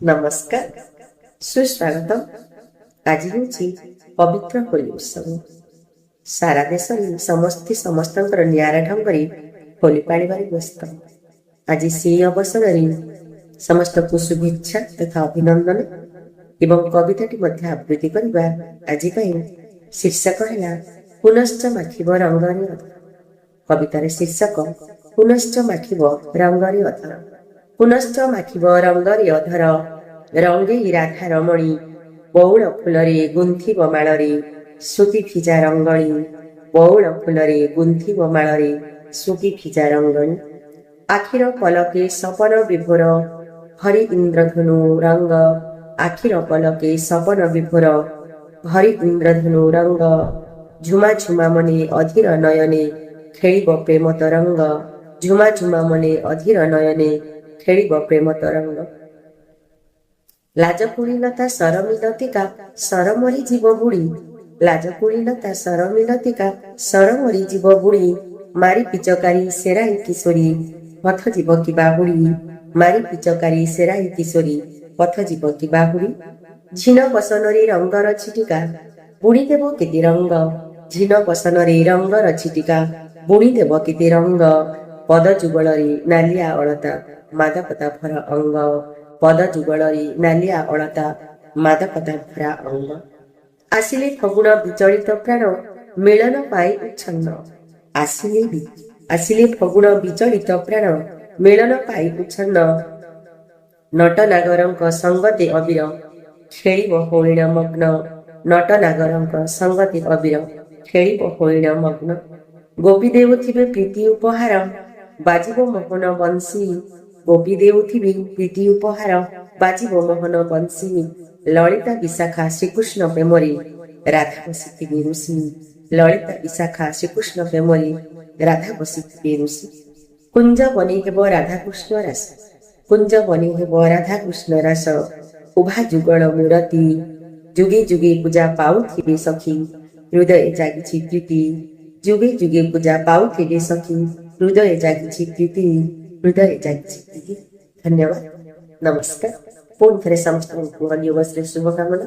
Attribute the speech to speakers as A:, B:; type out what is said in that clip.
A: नमस्कार, सुस्वागत। आज हूँ पवित्र होली उत्सव। सारा देश समस्ते समस्त निरा ढंग होली पालिबार व्यस्त। आज से अवसर समस्त को शुभेच्छा तथा अभिनंदन एवं कविताटी आवृत्ति करवा आज शीर्षक है पुनश्च माखिब रंगरे अधर। कवितार शीर्षक पुनश्च माखिब रंगरे अधर। पुनश्च माखिब रंगरे अधर रंगे राधा रमणी बौल फुलरे गुंथिब मालरे सुकी फिजा रंगणी बौल फुलरे गुंथिब मालरे सुकी फिजा रंगणी आखिर पलके सपन विभोर हरि इंद्रधनु रंग आखिर पलके सपन विभोर हरि इंद्रधनु रंग झुमा झुमा मने अधीर नयने खेलिब प्रेम तरंग झुमा झुमा मने अधीर नयने खेलिब प्रेम तरंग लाजकुलीलता सरमिलतिका सरमरी जीव बुड़ी लाजकुलीलता सरमिलतिका सरमरी जीव बुड़ी मारी पिचकारी सेराई किशोरी पथ जीव की बाहुड़ी मारी पिचकारी सेराई किशोरी पथ जीव की बाहुड़ी झीन पसनरी रंगर छिटिका बुड़ी देव केते रंग झीन पसनरी रंगर छिटिका बुड़ी देव केते रंग पद जुगलरी नालिया अलता मादकता भर अंग पद जुगलरी नालिया अलता मादकता भरा अंग आसिले फगुण विचलित प्राण मिलन पाई उच्छन्न आसिले फगुण विचलित प्राण मिलन पाई उच्छन्न नटनागरंक संगते अबीर खेलिब होळीण मग्न नटनागरंक संगते अबीर खेलिब होळीण मग्न गोपी देउथिबे प्रीति उपहार बाजिब मोहन बंशी गोपी देउथिबे प्रीति उपहार बाजिब मोहन बंशी ललिता विशाखा श्रीकृष्ण प्रेमरी राधा बसिथिबे ऋषि ललिता विशाखा श्रीकृष्ण प्रेमरी राधा बसिथिबे ऋषि कुंज बनी हेब राधाकृष्ण रास कुंज बनी हेब राधाकृष्ण रास उभा जुगल मूर्ति जुगे जुगे पूजा पाउथिबे सखी हृदय जागिछि प्रीति जुगे जुगे पूजा पाउथिबे सखी हृदय जागिछि प्रीति हृदय जागिछि प्रीति। धन्यवाद, नमस्कार। पुनः थे समस्त शुभकामना।